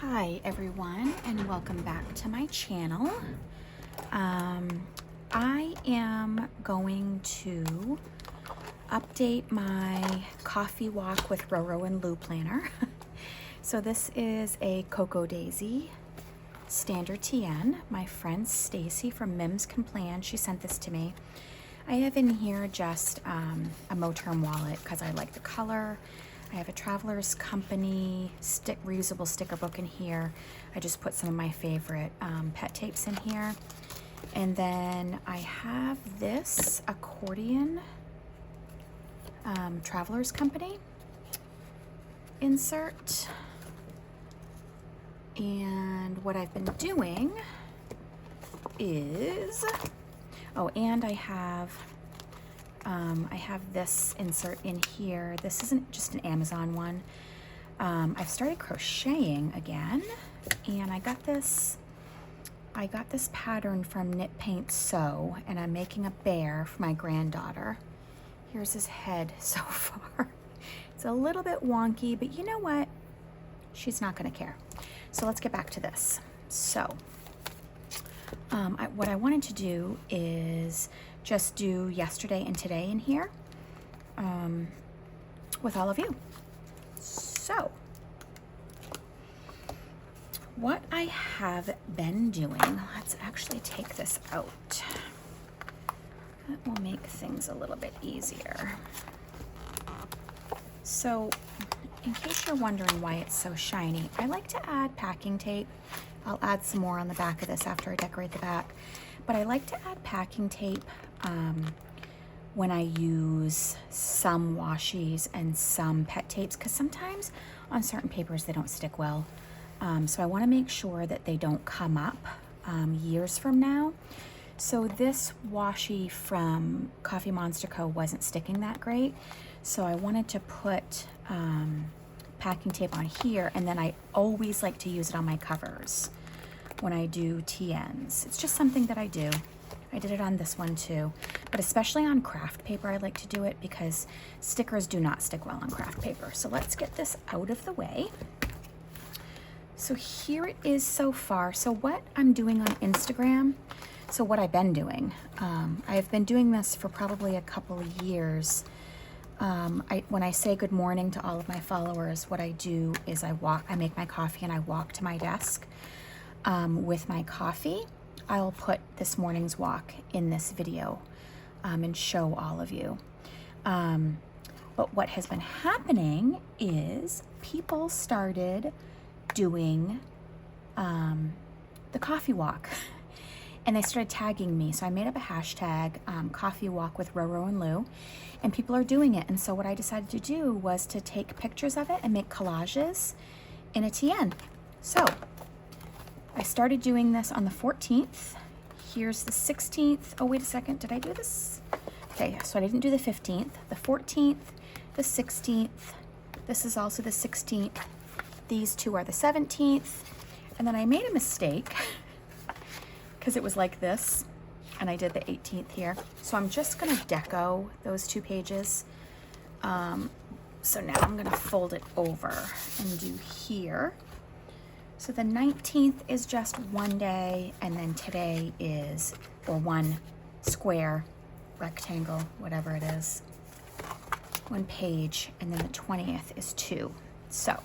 Hi everyone, and welcome back to my channel. I am going to update my coffee walk with Roro and Lou planner. So this is a Cocoa Daisy standard TN. My friend Stacy from Mims Can Plan, she sent this to me. I have in here just a Moterm wallet because I like the color. I have a Traveler's Company reusable sticker book in here. I just put some of my favorite pet tapes in here. And then I have this accordion Traveler's Company insert. And what I've been doing is, oh, and I have this insert in here. This isn't just an Amazon one. I've started crocheting again, and I got this pattern from Knit Paint Sew, and I'm making a bear for my granddaughter. Here's his head so far. It's a little bit wonky, but you know what? She's not gonna care. So let's get back to this. So what I wanted to do is just do yesterday and today in here with all of you. So what I have been doing, let's actually take this out. That will make things a little bit easier. So in case you're wondering why it's so shiny, I like to add packing tape. I'll add some more on the back of this after I decorate the back. But I like to add packing tape when I use some washies and some pet tapes, because sometimes on certain papers they don't stick well. So I want to make sure that they don't come up years from now. So this washi from Coffee Monster Co. wasn't sticking that great. So I wanted to put packing tape on here, and then I always like to use it on my covers when I do TNs. It's just something that I do. I did it on this one too, but especially on craft paper I like to do it because stickers do not stick well on craft paper. So let's get this out of the way. So here it is so far. So what I'm doing on Instagram, so what I've been doing, I've been doing this for probably a couple of years. When I say good morning to all of my followers, what I do is I make my coffee and I walk to my desk with my coffee. I'll put this morning's walk in this video and show all of you. But what has been happening is people started doing the coffee walk. And they started tagging me. So I made up a hashtag, coffee walk with Roro and Lou, and people are doing it. And so what I decided to do was to take pictures of it and make collages in a TN. So I started doing this on the 14th. Here's the 16th. Oh, wait a second, did I do this? Okay, so I didn't do the 15th, the 14th, the 16th. This is also the 16th. These two are the 17th. And then I made a mistake because it was like this, and I did the 18th here. So I'm just gonna deco those two pages. So now I'm gonna fold it over and do here. So the 19th is just one day, and then today is, or one square, rectangle, whatever it is, one page, and then the 20th is two. So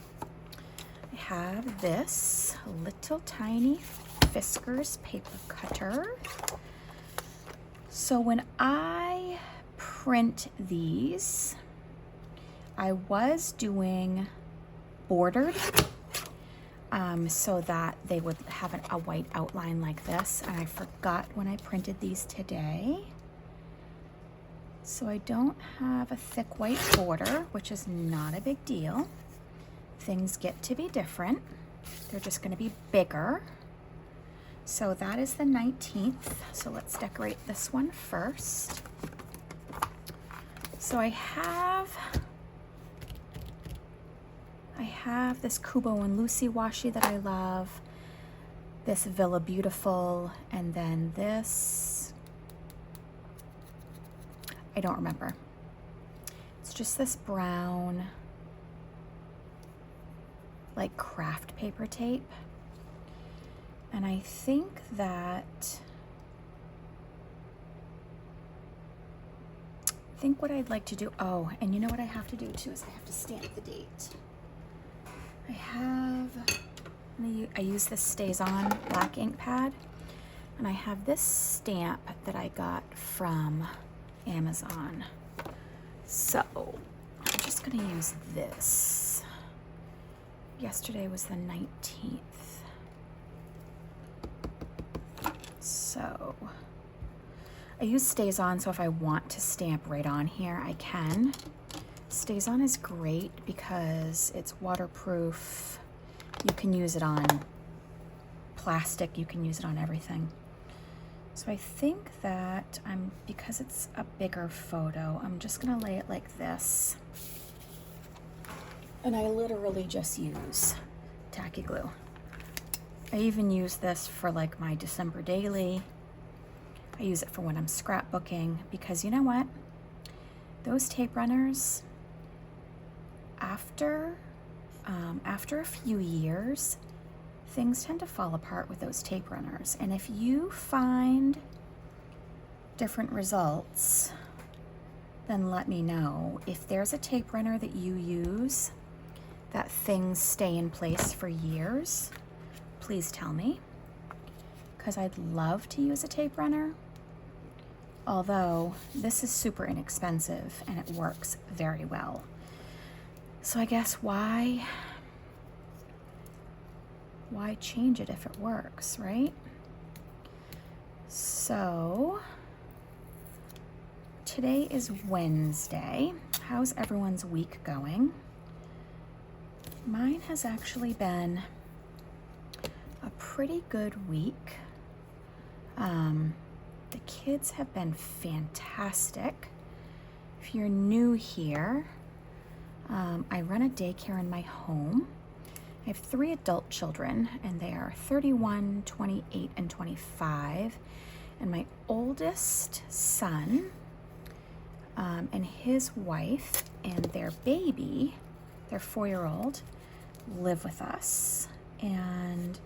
I have this little tiny Fiskars paper cutter. So when I print these, I was doing bordered so that they would have a white outline like this, and I forgot when I printed these today. So I don't have a thick white border, which is not a big deal. Things get to be different. They're just going to be bigger. So that is the 19th. So let's decorate this one first. So I have this Kubo and Lucy washi that I love, this Villa Beautiful, and then this, I don't remember. It's just this brown like craft paper tape. And I think what I'd like to do, oh, and you know what I have to do too is I have to stamp the date. I use this Stays On black ink pad, and I have this stamp that I got from Amazon. So I'm just gonna use this. Yesterday was the 19th. So I use Stays On, so if I want to stamp right on here, I can. Stays On is great because it's waterproof. You can use it on plastic, you can use it on everything. So I think that because it's a bigger photo, I'm just gonna lay it like this. And I literally just use tacky glue. I even use this for like my December daily. I use it for when I'm scrapbooking, because you know what? Those tape runners, after a few years, things tend to fall apart with those tape runners. And if you find different results, then let me know. If there's a tape runner that you use that things stay in place for years, please tell me, because I'd love to use a tape runner. Although this is super inexpensive and it works very well. So I guess why change it if it works, right? So today is Wednesday. How's everyone's week going? Mine has actually been a pretty good week. The kids have been fantastic. If you're new here, I run a daycare in my home. I have 3 adult children, and they are 31, 28, and 25. And my oldest son and his wife and their baby, their 4-year-old, live with us. And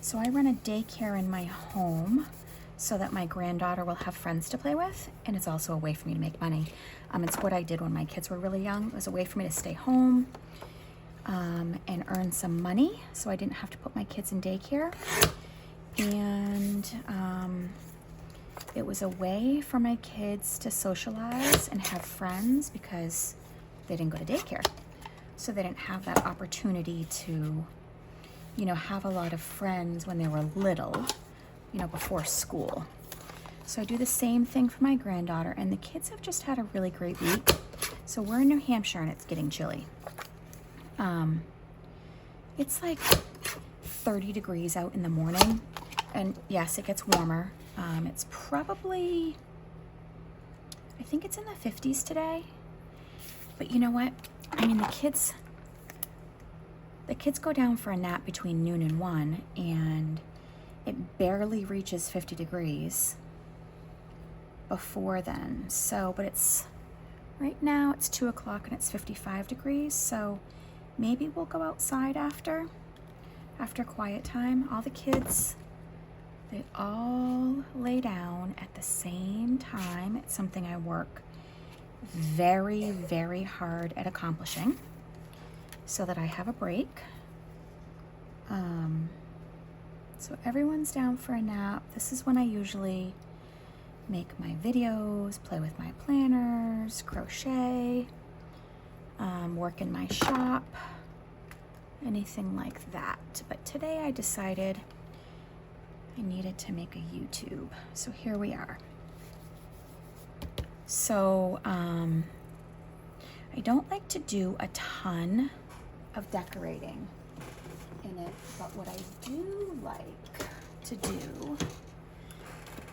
so I run a daycare in my home so that my granddaughter will have friends to play with, and it's also a way for me to make money. It's what I did when my kids were really young. It was a way for me to stay home and earn some money, so I didn't have to put my kids in daycare. And it was a way for my kids to socialize and have friends, because they didn't go to daycare. So they didn't have that opportunity to, have a lot of friends when they were little, before school. So I do the same thing for my granddaughter, and the kids have just had a really great week. So we're in New Hampshire and it's getting chilly. It's like 30 degrees out in the morning, and yes, it gets warmer. It's probably, I think it's in the 50s today. But you know what? I mean, the kids go down for a nap between noon and 1, and it barely reaches 50 degrees before then. So, but right now it's 2 o'clock and it's 55 degrees. So maybe we'll go outside after quiet time. All the kids, they all lay down at the same time. It's something I work very, very hard at accomplishing so that I have a break. So everyone's down for a nap. This is when I usually make my videos, play with my planners, crochet, work in my shop, anything like that. But today I decided I needed to make a YouTube. So here we are. So I don't like to do a ton of decorating in it, but what I do like to do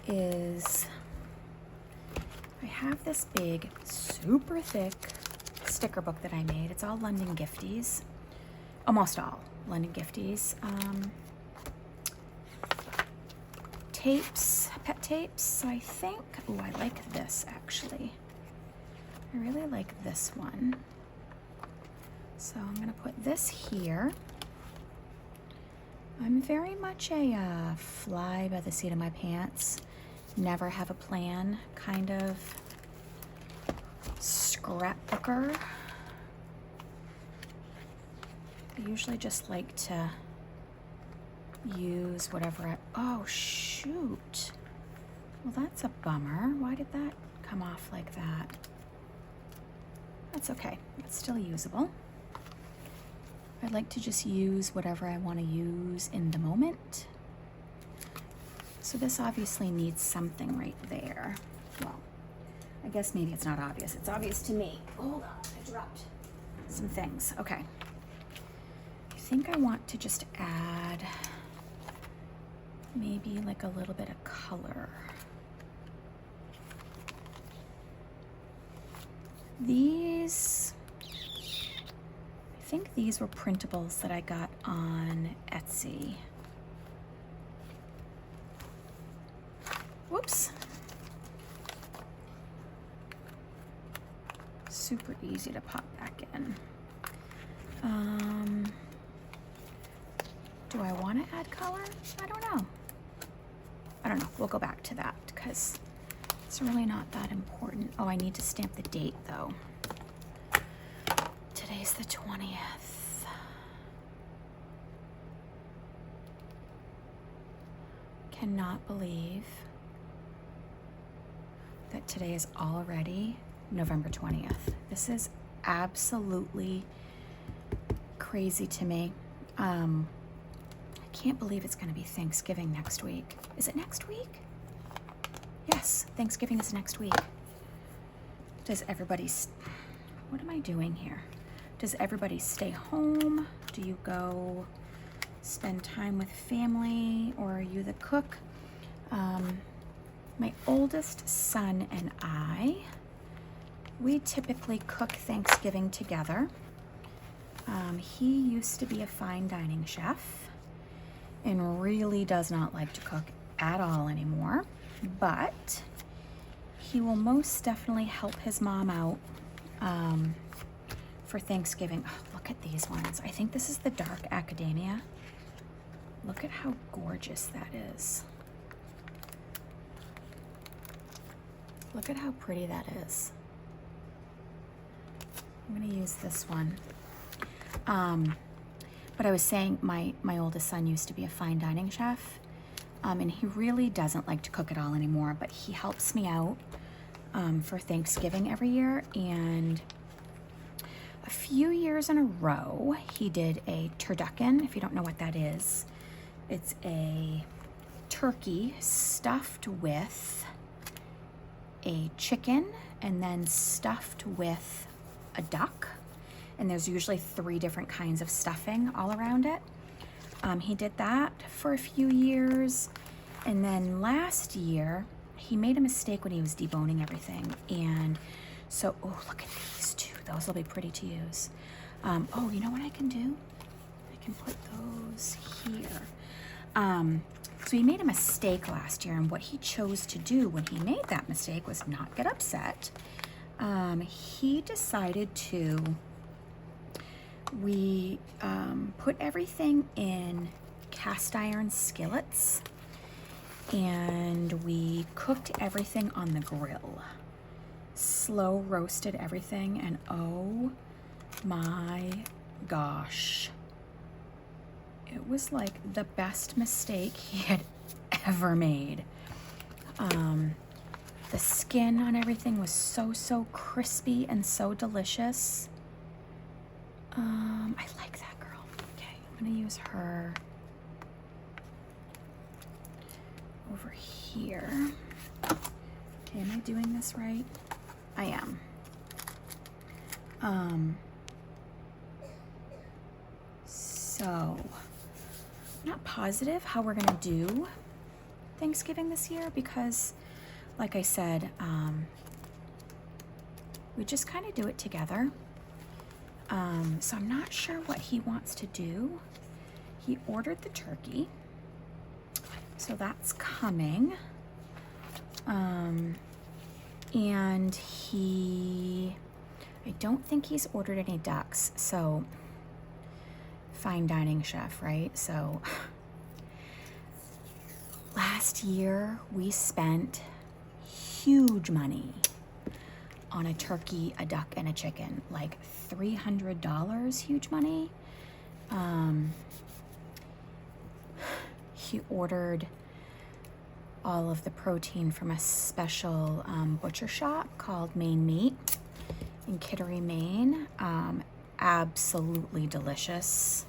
is I have this big, super thick sticker book that I made. It's all London Gifties, almost all London Gifties. Tapes, pet tapes. So I think, oh, I like this actually. I really like this one. So I'm gonna put this here. I'm very much a fly by the seat of my pants, never have a plan kind of scrapbooker. I usually just like to use whatever oh shoot. Well, that's a bummer. Why did that come off like that? That's okay, it's still usable. I like to just use whatever I want to use in the moment. So this obviously needs something right there. Well, I guess maybe it's not obvious. It's obvious to me. Hold on, I dropped some things. Okay. I think I want to just add maybe like a little bit of color. These, I think these were printables that I got on Etsy. Whoops. Super easy to pop back in. Do I want to add color? I don't know. I don't know. We'll go back to that because it's really not that important. Oh, I need to stamp the date though. Today's the 20th. Cannot believe that today is already November 20th. This is absolutely crazy to me. I can't believe it's going to be Thanksgiving next week. Is it next week? Yes, Thanksgiving is next week. Does everybody, what am I doing here? Does everybody stay home? Do you go spend time with family, or are you the cook? My oldest son and I, we typically cook Thanksgiving together. He used to be a fine dining chef and really does not like to cook at all anymore, but he will most definitely help his mom out for Thanksgiving. Oh, look at these ones. I think this is the dark academia. Look at how gorgeous that is. Look at how pretty that is. I'm gonna use this one. But I was saying my oldest son used to be a fine dining chef, and he really doesn't like to cook at all anymore, but he helps me out for Thanksgiving every year. And a few years in a row, he did a turducken. If you don't know what that is, it's a turkey stuffed with a chicken and then stuffed with a duck. And there's usually 3 different kinds of stuffing all around it. He did that for a few years. And then last year, he made a mistake when he was deboning everything. And so, oh, look at these two. Those will be pretty to use. Oh, you know what I can do? I can put those here. So he made a mistake last year, and what he chose to do when he made that mistake was not get upset. He decided to, we put everything in cast iron skillets, and we cooked everything on the grill. Slow roasted everything, and oh my gosh. It was like the best mistake he had ever made. The skin on everything was so crispy and so delicious. I like that girl. Okay, I'm gonna use her over here. Okay, am I doing this right? I am. So, I'm not positive how we're gonna do Thanksgiving this year because, like I said, we just kind of do it together. So I'm not sure what he wants to do. He ordered the turkey, so that's coming. And I don't think he's ordered any ducks, so fine dining chef, right? So Last year, we spent huge money on a turkey, a duck, and a chicken, like $300, huge money. He ordered all of the protein from a special butcher shop called Maine Meat in Kittery, Maine. Absolutely delicious.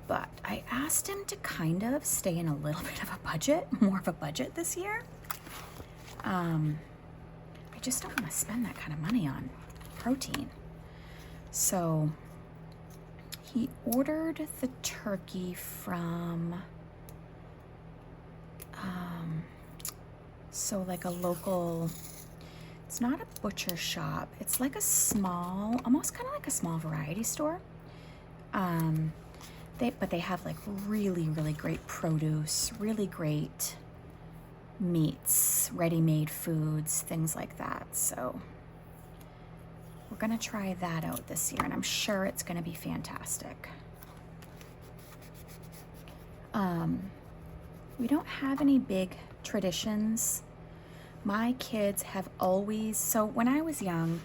But I asked him to kind of stay in a little bit of a budget, more of a budget this year. I just don't want to spend that kind of money on protein. So he ordered the turkey from, so like a local, it's not a butcher shop. It's like a small, almost kind of like a small variety store. But they have like really, really great produce, really great meats, ready-made foods, things like that. So we're gonna try that out this year, and I'm sure it's gonna be fantastic. We don't have any big traditions. My kids have always, so when I was young,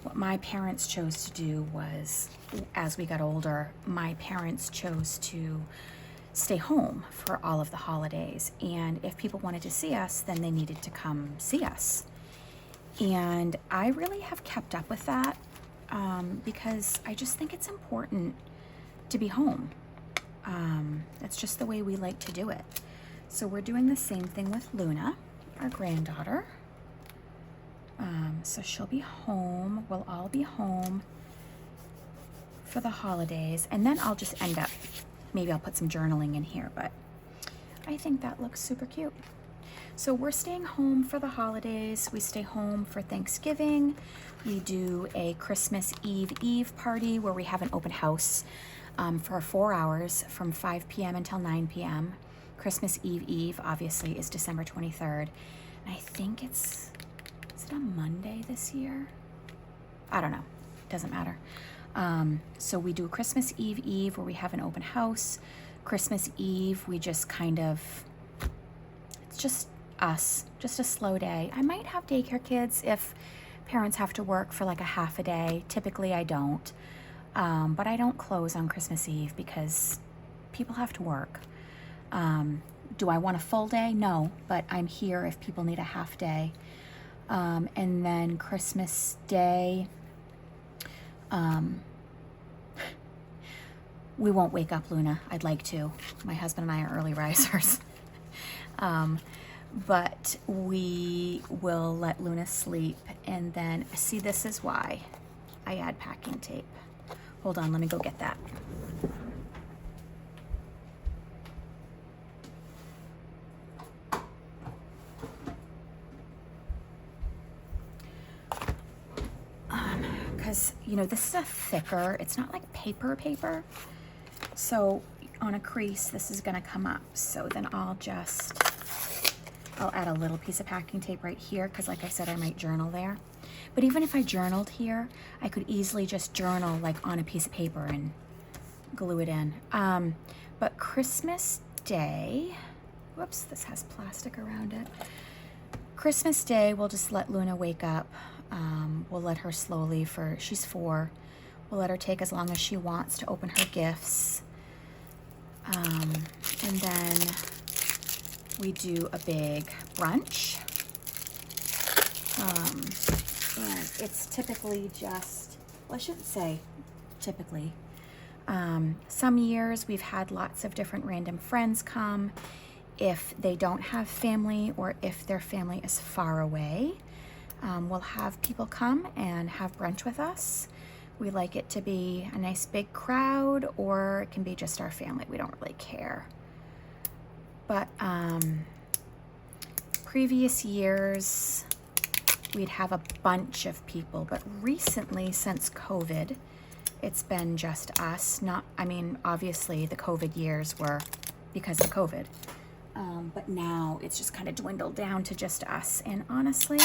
what my parents chose to do was, as we got older, my parents chose to stay home for all of the holidays. And if people wanted to see us, then they needed to come see us. And I really have kept up with that because I just think it's important to be home. That's just the way we like to do it. So we're doing the same thing with Luna, our granddaughter. So she'll be home. We'll all be home for the holidays. And then I'll just end up, maybe I'll put some journaling in here, but I think that looks super cute. So we're staying home for the holidays. We stay home for Thanksgiving. We do a Christmas Eve party where we have an open house for 4 hours from 5 p.m. until 9 p.m. Christmas Eve obviously is December 23rd. And I think is it a Monday this year? I don't know, doesn't matter. So we do Christmas Eve where we have an open house. Christmas Eve, we just kind of, it's just us, just a slow day. I might have daycare kids if parents have to work for like a half a day. Typically I don't, but I don't close on Christmas Eve because people have to work. Do I want a full day? No, but I'm here if people need a half day. And then Christmas Day, we won't wake up Luna. I'd like to. My husband and I are early risers. But we will let Luna sleep. And then, see, this is why I add packing tape. Hold on, let me go get that. Because, you know, this is a thicker, it's not like paper. So on a crease, this is gonna come up. So then I'll add a little piece of packing tape right here, because like I said, I might journal there. But even if I journaled here, I could easily just journal like on a piece of paper and glue it in. But Christmas Day, whoops, this has plastic around it. Christmas Day, we'll just let Luna wake up. We'll let her slowly she's 4. We'll let her take as long as she wants to open her gifts. And then we do a big brunch. And it's typically just, well, I shouldn't say typically. Some years we've had lots of different random friends come. If they don't have family or if their family is far away, we'll have people come and have brunch with us. We like it to be a nice big crowd, or it can be just our family. We don't really care. But previous years, we'd have a bunch of people. But recently, since COVID, it's been just us. Obviously the COVID years were because of COVID. But now it's just kind of dwindled down to just us. And honestly,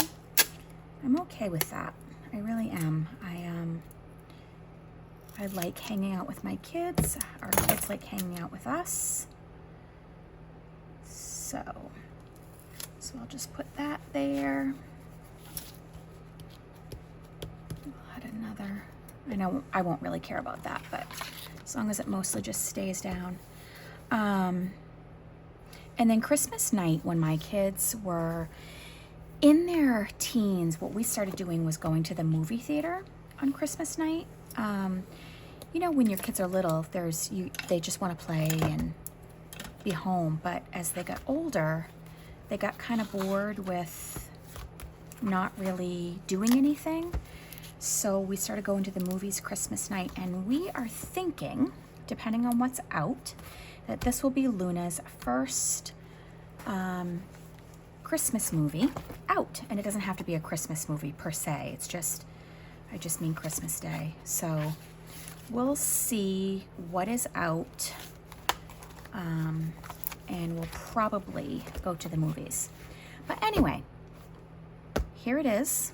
I'm okay with that. I really am. I like hanging out with my kids. Our kids like hanging out with us. So I'll just put that there. We'll add another. I know I won't really care about that, but as long as it mostly just stays down. And then Christmas night, when my kids were in their teens, what we started doing was going to the movie theater on Christmas night. You know, when your kids are little, they just want to play and be home. But as they got older, they got kind of bored with not really doing anything. So we started going to the movies Christmas night, and we are thinking, depending on what's out, that this will be Luna's first Christmas movie out. And it doesn't have to be a Christmas movie per se. It's just, I just mean Christmas Day. So we'll see what is out, and we'll probably go to the movies. But anyway, here it is.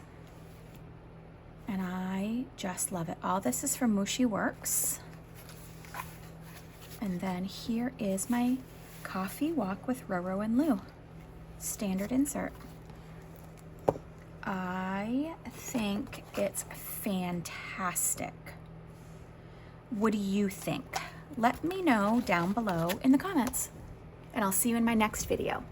And I just love it. All this is from Mushi Works. And then here is my coffee walk with Roro and Lou. Standard insert. I think it's fantastic. What do you think? Let me know down below in the comments, and I'll see you in my next video.